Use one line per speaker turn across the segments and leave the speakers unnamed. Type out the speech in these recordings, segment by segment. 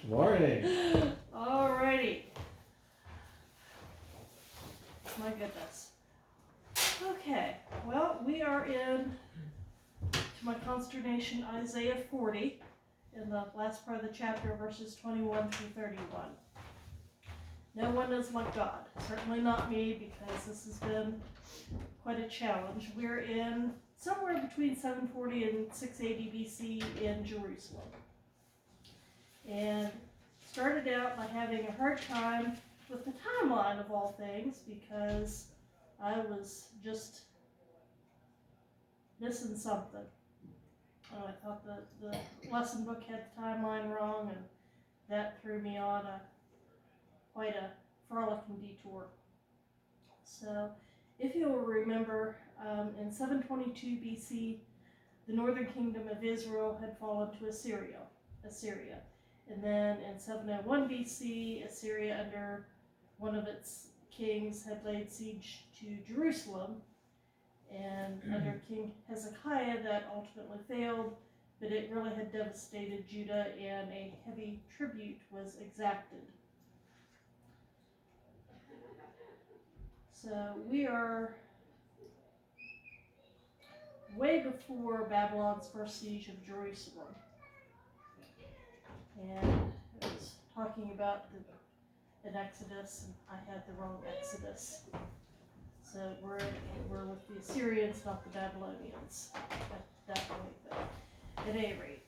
Morning.
Alrighty. My goodness. Okay, well, we are in, to my consternation, Isaiah 40, in the last part of the chapter, verses 21 through 31. No one is like God. Certainly not me, because this has been quite a challenge. We're in somewhere between 740 and 680 BC in Jerusalem. And started out by having a hard time with the timeline of all things, because I was just missing something. I thought the lesson book had the timeline wrong, and that threw me on quite a frolicking detour. So, if you will remember, in 722 BC, the northern kingdom of Israel had fallen to Assyria. And then in 701 BC, Assyria, under one of its kings, had laid siege to Jerusalem. And under King Hezekiah, that ultimately failed, but it really had devastated Judah, and a heavy tribute was exacted. So we are way before Babylon's first siege of Jerusalem. And it was talking about an Exodus, and I had the wrong Exodus. So we're with the Assyrians, not the Babylonians at that point. But at any rate,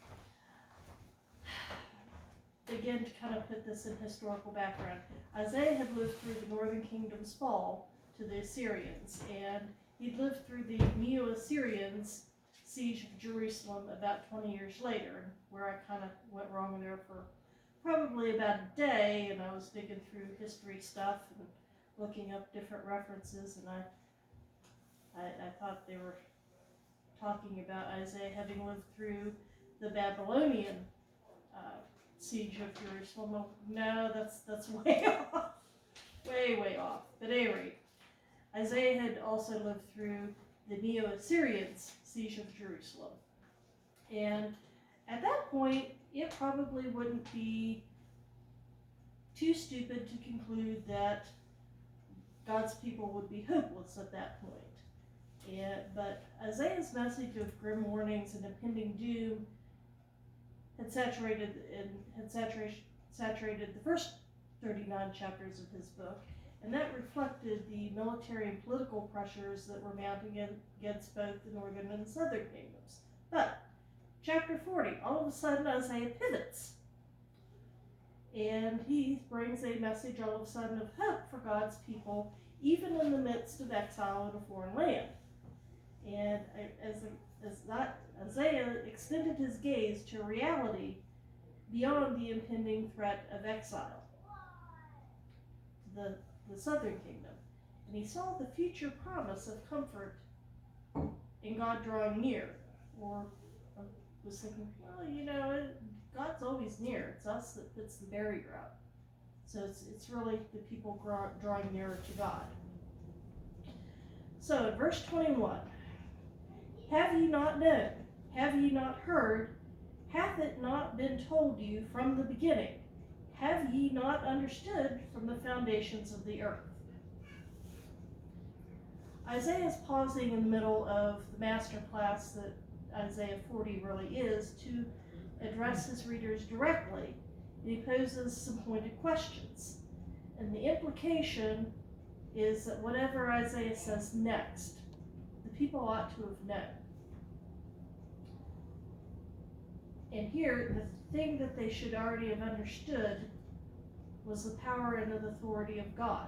again, to kind of put this in historical background, Isaiah had lived through the northern kingdom's fall to the Assyrians, and he'd lived through the Neo-Assyrians' siege of Jerusalem about 20 years later, where I kind of went wrong there for probably about a day, and I was digging through history stuff and looking up different references, and I thought they were talking about Isaiah having lived through the Babylonian siege of Jerusalem. Well, no, that's way off. Way off. But at any rate, Isaiah had also lived through the Neo-Assyrians' siege of Jerusalem. And at that point, it probably wouldn't be too stupid to conclude that God's people would be hopeless at that point. But Isaiah's message of grim warnings and impending doom had saturated the first 39 chapters of his book, and that reflected the military and political pressures that were mounting against both the northern and the southern kingdoms. But chapter 40, all of a sudden Isaiah pivots, and he brings a message all of a sudden of hope for God's people, even in the midst of exile in a foreign land. And Isaiah extended his gaze to reality beyond the impending threat of exile to the southern kingdom. And he saw the future promise of comfort in God drawing near. Or was thinking, well, God's always near. It's us that puts the barrier up. So it's really the people drawing nearer to God. So in verse 21, have ye not known? Have ye not heard? Hath it not been told you from the beginning? Have ye not understood from the foundations of the earth? Isaiah is pausing in the middle of the master class that Isaiah 40 really is to address his readers directly. And he poses some pointed questions. And the implication is that whatever Isaiah says next, the people ought to have known. And here, the thing that they should already have understood was the power and the authority of God.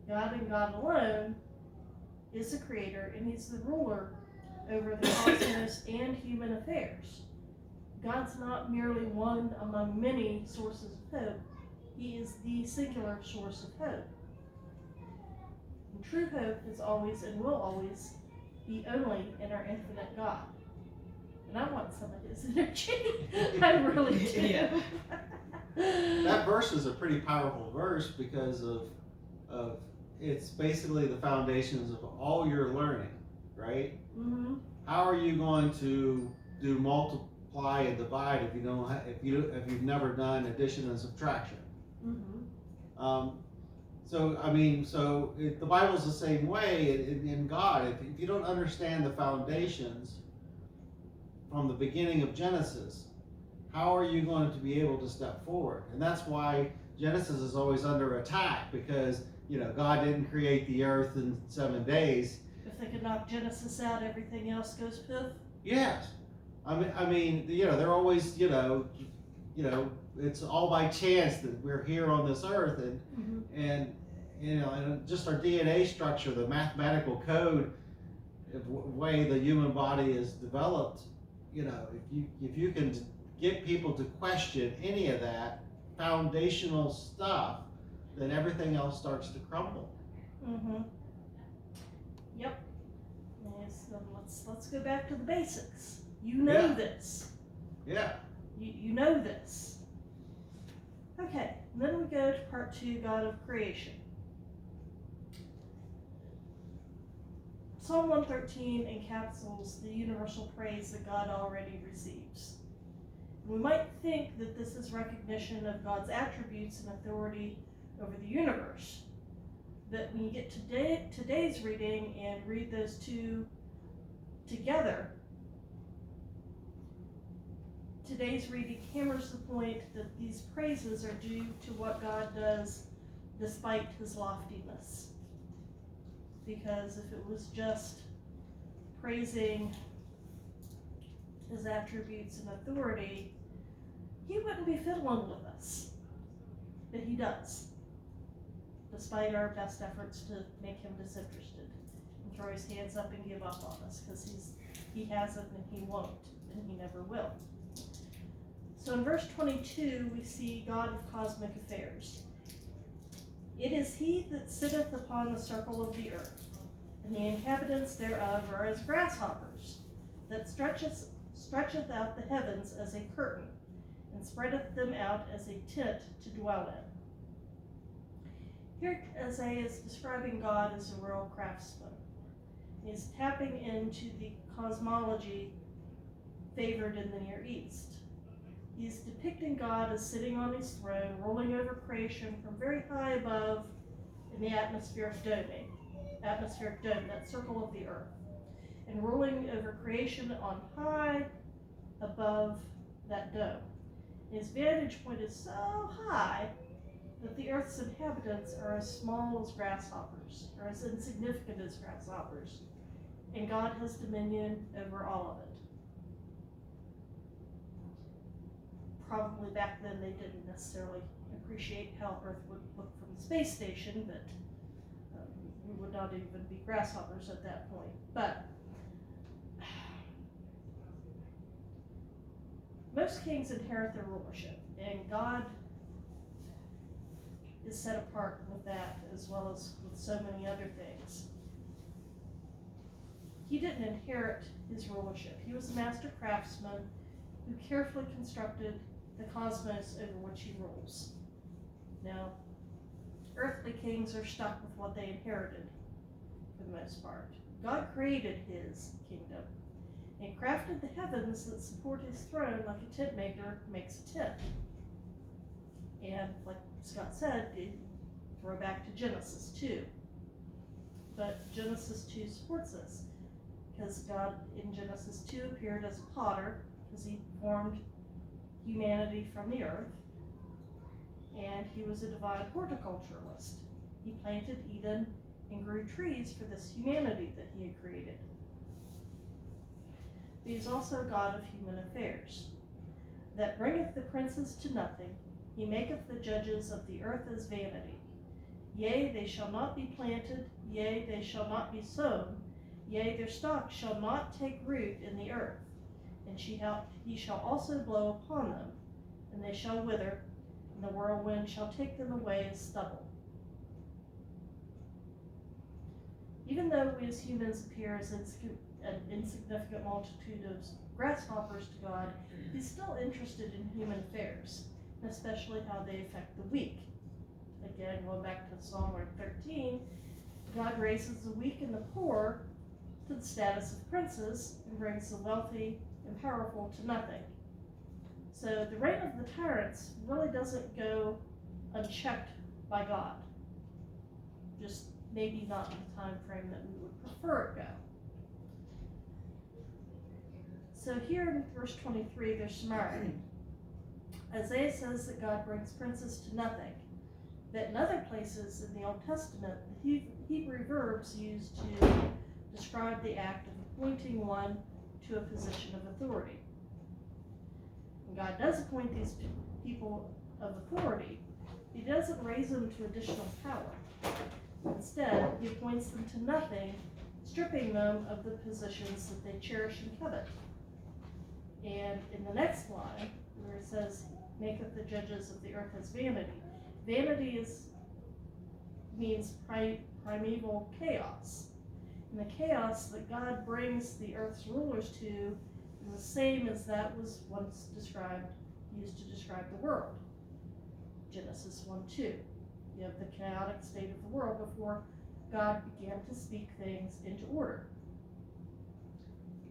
God and God alone is the creator, and he's the ruler over the cosmos and human affairs. God's not merely one among many sources of hope. He is the singular source of hope. And true hope is always and will always be only in our infinite God. And I want some of his energy. I really do.
Yeah.
That verse is a pretty powerful verse because of it's basically the foundations of all your learning, right?
Mm-hmm.
How are you going to do multiply and divide if you don't if you've never done addition and subtraction. So I mean, the Bible's the same way in God. If you don't understand the foundations from the beginning of Genesis, how are you going to be able to step forward? And that's why Genesis is always under attack, because God didn't create the earth in 7 days.
If they could knock Genesis out, everything else goes poof.
Yes, I mean, they're always, it's all by chance that we're here on this earth, and just our DNA structure, the mathematical code, the way the human body is developed. If you can get people to question any of that foundational stuff, then everything else starts to crumble.
Yep. Yes, let's go back to the basics. You know this.
Yeah.
You know this. Okay, then we go to part 2, God of creation. Psalm 113 encapsulates the universal praise that God already receives. We might think that this is recognition of God's attributes and authority over the universe. That when you get today's reading and read those two together, today's reading hammers the point that these praises are due to what God does despite his loftiness. Because if it was just praising his attributes and authority, he wouldn't be fiddling with us. But he does, despite our best efforts to make him disinterested and throw his hands up and give up on us, because he hasn't and he won't, and he never will. So in verse 22, we see God of cosmic affairs. It is he that sitteth upon the circle of the earth, and the inhabitants thereof are as grasshoppers, that stretcheth out the heavens as a curtain, and spreadeth them out as a tent to dwell in. Here Isaiah is describing God as a royal craftsman. He's tapping into the cosmology favored in the Near East. He's depicting God as sitting on his throne, rolling over creation from very high above in the atmospheric dome, that circle of the earth, and ruling over creation on high above that dome. His vantage point is so high that the earth's inhabitants are as small as grasshoppers, or as insignificant as grasshoppers, and God has dominion over all of it. Probably back then they didn't necessarily appreciate how Earth would look from the space station, but we would not even be grasshoppers at that point. But most kings inherit their rulership, and God is set apart with that, as well as with so many other things. He didn't inherit his rulership. He was a master craftsman who carefully constructed the cosmos over which he rules. Now, earthly kings are stuck with what they inherited, for the most part. God created his kingdom and crafted the heavens that support his throne like a tent maker makes a tent. And like Scott said, throw back to Genesis 2. But Genesis 2 supports this, because God in Genesis 2 appeared as a potter, because he formed humanity from the earth, and he was a divine horticulturalist. He planted Eden and grew trees for this humanity that he had created. He is also God of human affairs, that bringeth the princes to nothing. He maketh the judges of the earth as vanity. Yea, they shall not be planted, yea, they shall not be sown, yea, their stock shall not take root in the earth. And he shall also blow upon them, and they shall wither, and the whirlwind shall take them away as stubble. Even though we as humans appear as an insignificant multitude of grasshoppers to God, he's still interested in human affairs, and especially how they affect the weak. Again, going back to Psalm 13, God raises the weak and the poor to the status of princes, and brings the wealthy and powerful to nothing. So the reign of the tyrants really doesn't go unchecked by God. Just maybe not in the time frame that we would prefer it go. So here in verse 23, there's some irony. Isaiah says that God brings princes to nothing. That in other places in the Old Testament, the Hebrew verbs used to describe the act of appointing one to a position of authority. When God does appoint these people of authority, he doesn't raise them to additional power. Instead, he appoints them to nothing, stripping them of the positions that they cherish and covet. And in the next line, where it says, maketh the judges of the earth as vanity. Vanity means primeval chaos. And the chaos that God brings the earth's rulers to is the same as that was once used to describe the world. Genesis 1:2. You have the chaotic state of the world before God began to speak things into order.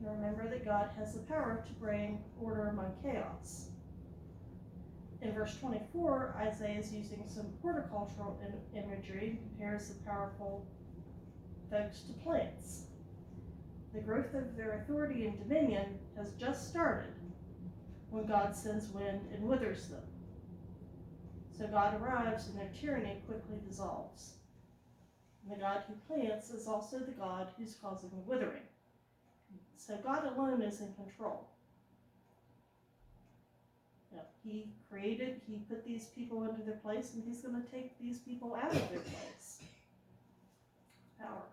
Now remember that God has the power to bring order among chaos. In verse 24, Isaiah is using some horticultural imagery and compares the powerful folks to plants. The growth of their authority and dominion has just started when God sends wind and withers them. So God arrives and their tyranny quickly dissolves. And the God who plants is also the God who's causing the withering. So God alone is in control. He put these people into their place, and he's going to take these people out of their place. Power.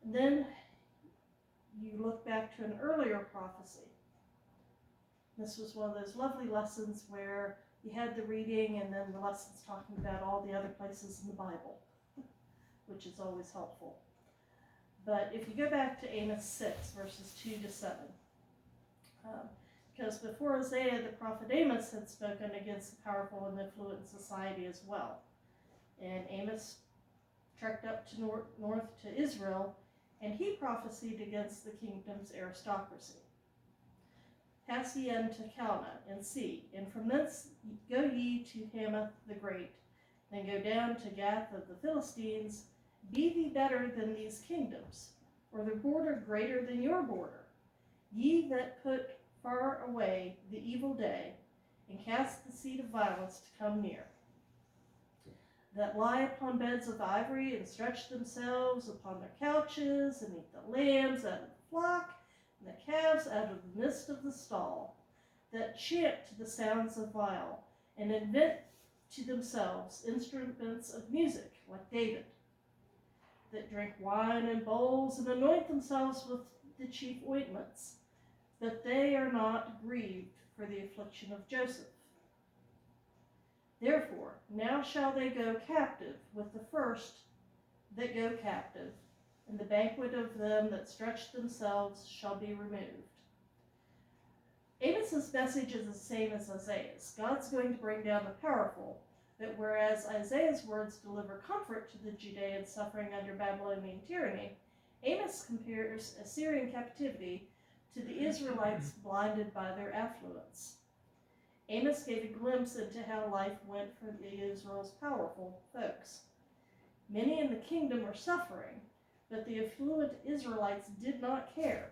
And then you look back to an earlier prophecy. This was one of those lovely lessons where you had the reading and then the lessons talking about all the other places in the Bible, which is always helpful. But if you go back to Amos 6, verses 2 to 7, because before Isaiah, the prophet Amos had spoken against the powerful and affluent in society as well. And Amos trekked up to north to Israel, and he prophesied against the kingdom's aristocracy. Pass ye unto Calneh, and see, and from thence go ye to Hamath the Great, then go down to Gath of the Philistines. Be ye better than these kingdoms, or the border greater than your border? Ye that put far away the evil day, and cast the seed of violence to come near, that lie upon beds of ivory, and stretch themselves upon their couches, and eat the lambs out of the flock, and the calves out of the midst of the stall, that chant to the sounds of viol, and invent to themselves instruments of music, like David, that drink wine in bowls, and anoint themselves with the chief ointments, that they are not grieved for the affliction of Joseph. Therefore, now shall they go captive with the first that go captive, and the banquet of them that stretch themselves shall be removed. Amos's message is the same as Isaiah's. God's going to bring down the powerful, that whereas Isaiah's words deliver comfort to the Judeans suffering under Babylonian tyranny, Amos compares Assyrian captivity to the Israelites blinded by their affluence. Amos gave a glimpse into how life went for Israel's powerful folks. Many in the kingdom were suffering, but the affluent Israelites did not care.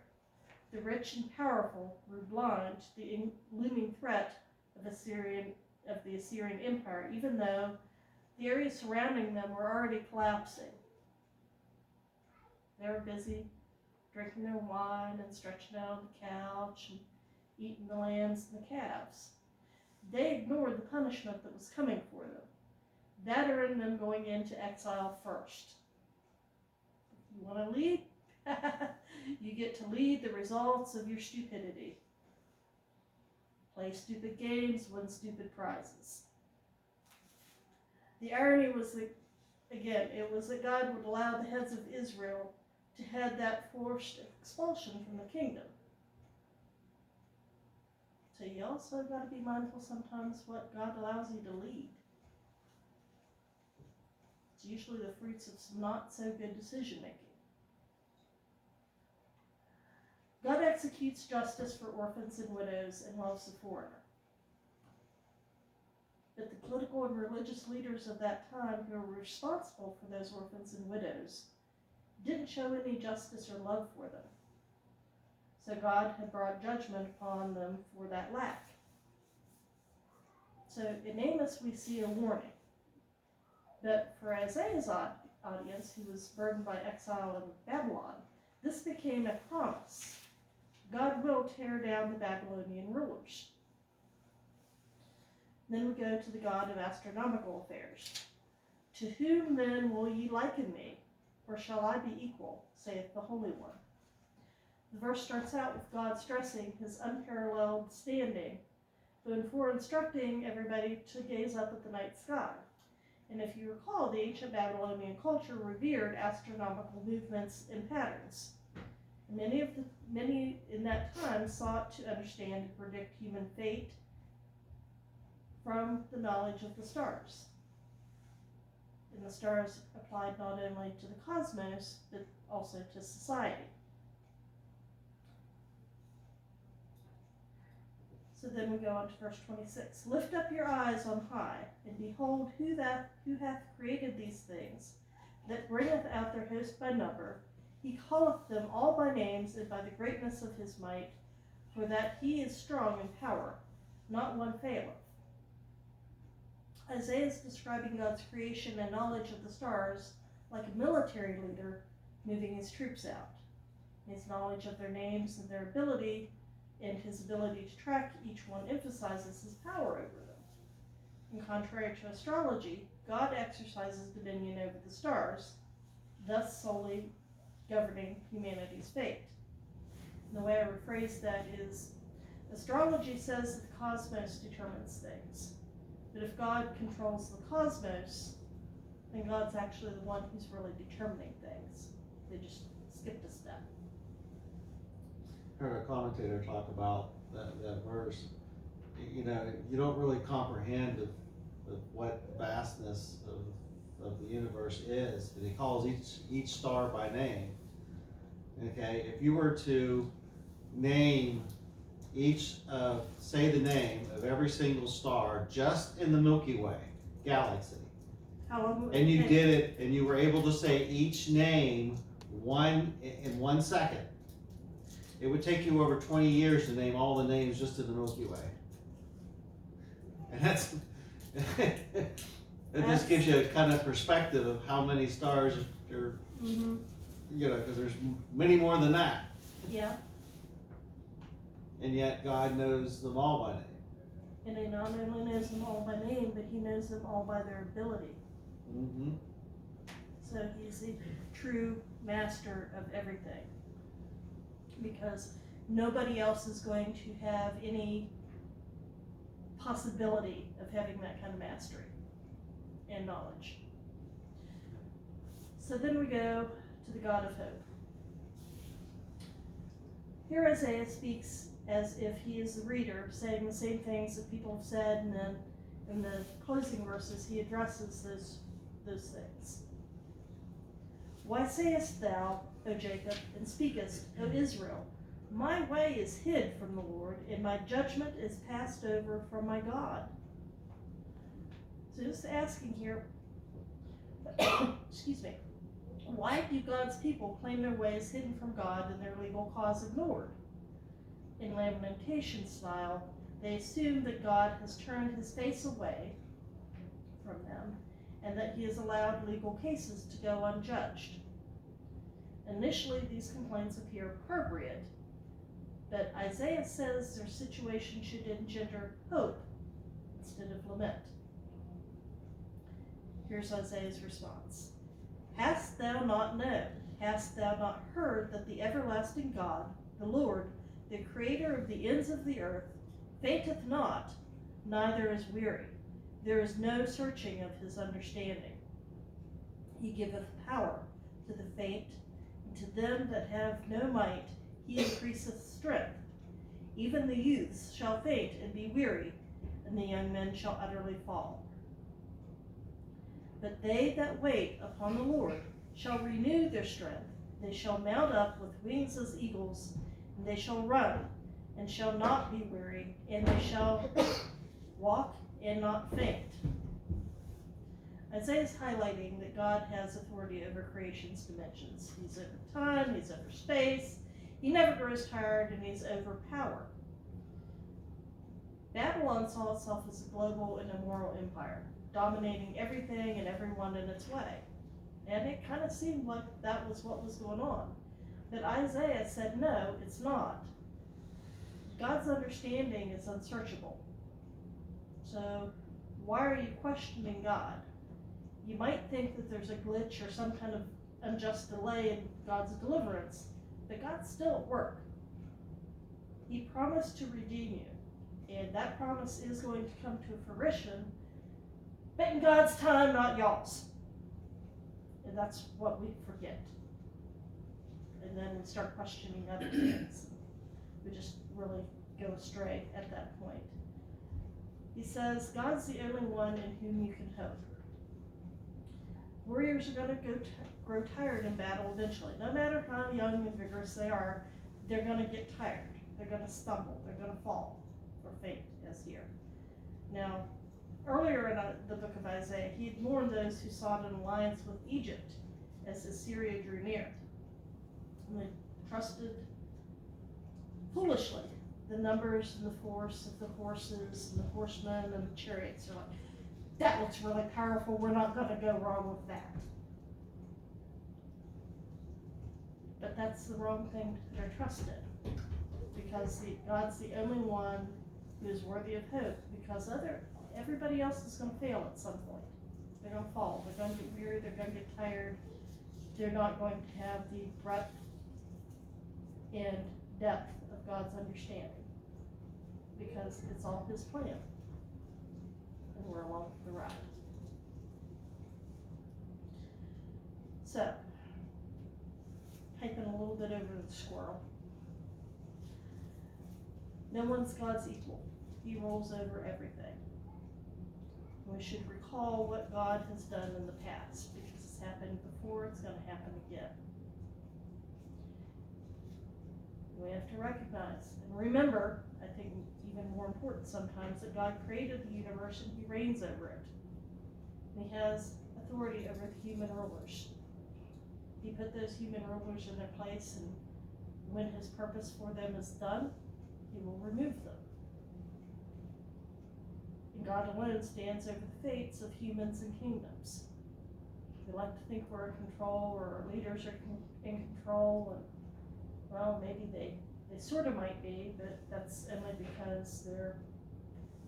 The rich and powerful were blind to the looming threat of the Assyrian Empire, even though the areas surrounding them were already collapsing. They were busy drinking their wine and stretching out on the couch and eating the lambs and the calves. They ignored the punishment that was coming for them. That earned them going into exile first. If you want to lead, you get to lead the results of your stupidity. Play stupid games, win stupid prizes. The irony was that, again, it was that God would allow the heads of Israel to head that forced expulsion from the kingdom. So you also got to be mindful sometimes what God allows you to lead. It's usually the fruits of some not so good decision making. God executes justice for orphans and widows and loves the foreigner. But the political and religious leaders of that time who were responsible for those orphans and widows didn't show any justice or love for them. So God had brought judgment upon them for that lack. So in Amos we see a warning. But for Isaiah's audience, who was burdened by exile in Babylon, this became a promise. God will tear down the Babylonian rulers. Then we go to the God of astronomical affairs. To whom then will ye liken me, or shall I be equal, saith the Holy One? The verse starts out with God stressing his unparalleled standing, before instructing everybody to gaze up at the night sky. And if you recall, the ancient Babylonian culture revered astronomical movements and patterns. Many in that time sought to understand and predict human fate from the knowledge of the stars. And the stars applied not only to the cosmos, but also to society. So then we go on to verse 26. Lift up your eyes on high, and behold who hath created these things, that bringeth out their host by number. He calleth them all by names, and by the greatness of his might, for that he is strong in power, not one faileth. Isaiah is describing God's creation and knowledge of the stars like a military leader moving his troops out. His knowledge of their names and their ability, and his ability to track each one emphasizes his power over them. And contrary to astrology, God exercises dominion over the stars, thus solely governing humanity's fate. And the way I rephrase that is, astrology says that the cosmos determines things. But if God controls the cosmos, then God's actually the one who's really determining things. They just skipped a step.
I heard a commentator talk about that verse. You know, you don't really comprehend of what vastness of the universe is. And he calls each star by name. Okay, if you were to name say the name of every single star just in the Milky Way galaxy,
How long
and you did it, and you were able to say each name in 1 second, it would take you over 20 years to name all the names just in the Milky Way. And that's it just gives you a kind of perspective of how many stars are,
Mm-hmm.
you know, because there's many more than that.
Yeah.
And yet God knows them all by name.
And he not only knows them all by name, but he knows them all by their ability.
Mm-hmm.
So he's the true master of everything. Because nobody else is going to have any possibility of having that kind of mastery and knowledge. So then we go to the God of hope. Here Isaiah speaks as if he is the reader, saying the same things that people have said, and then in the closing verses he addresses those things. Why sayest thou, O Jacob, and speakest, O Israel, my way is hid from the Lord, and my judgment is passed over from my God? So just asking here, excuse me, why do God's people claim their ways hidden from God and their legal cause ignored? In lamentation style, they assume that God has turned his face away from them and that he has allowed legal cases to go unjudged. Initially, these complaints appear appropriate, but Isaiah says their situation should engender hope instead of lament. Here's Isaiah's response. Hast thou not known, hast thou not heard that the everlasting God, the Lord, the creator of the ends of the earth, fainteth not, neither is weary. There is no searching of his understanding. He giveth power to the faint, and to them that have no might he increaseth strength. Even the youths shall faint and be weary, and the young men shall utterly fall. But they that wait upon the Lord shall renew their strength. They shall mount up with wings as eagles. and they shall run, and shall not be weary, and they shall walk and not faint. Isaiah is highlighting that God has authority over creation's dimensions. He's over time, he's over space, he never grows tired, and he's over power. Babylon saw itself as a global and immoral empire, dominating everything and everyone in its way. And it kind of seemed like that was what was going on. But Isaiah said, no, it's not. God's understanding is unsearchable. So why are you questioning God? You might think that there's a glitch or some kind of unjust delay in God's deliverance, but God's still at work. He promised to redeem you, and that promise is going to come to fruition, but in God's time, not y'all's. And that's what we forget. And then we start questioning other things. We just really go astray at that point. He says, God's the only one in whom you can hope. Warriors are going to grow tired in battle eventually. No matter how young and vigorous they are, they're going to get tired. They're going to stumble. They're going to fall or faint, as here. Now, earlier in the book of Isaiah, he had warned those who sought an alliance with Egypt as Assyria drew near. And they trusted foolishly the numbers and the force of the horses and the horsemen and the chariots. They're like, that looks really powerful, we're not going to go wrong with that. But that's the wrong thing to put our trust in, because God's the only one who is worthy of hope, because everybody else is going to fail at some point. They're going to fall, they're going to get weary, they're going to get tired, they're not going to have the breadth and depth of God's understanding, because it's all his plan. And we're along for the ride. So, typing a little bit over the squirrel. No one's God's equal. He rules over everything. We should recall what God has done in the past, because it's happened before, it's going to happen again. We have to recognize and remember, I think even more important sometimes, that God created the universe and he reigns over it. And he has authority over the human rulers. He put those human rulers in their place, and when his purpose for them is done, he will remove them. And God alone stands over the fates of humans and kingdoms. We like to think we're in control, or our leaders are in control, and well, maybe they sort of might be, but that's only because they're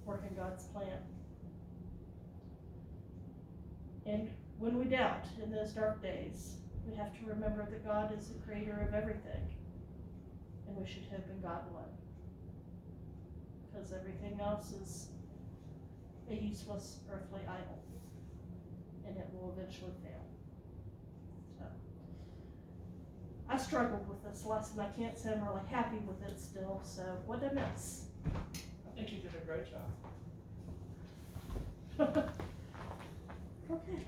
working God's plan. And when we doubt in those dark days, we have to remember that God is the creator of everything, and we should hope in God alone, because everything else is a useless earthly idol, and it will eventually fail. So, I struggled with this lesson. I can't say I'm really happy with it still, so what a mess.
I think you did a great job.
Okay.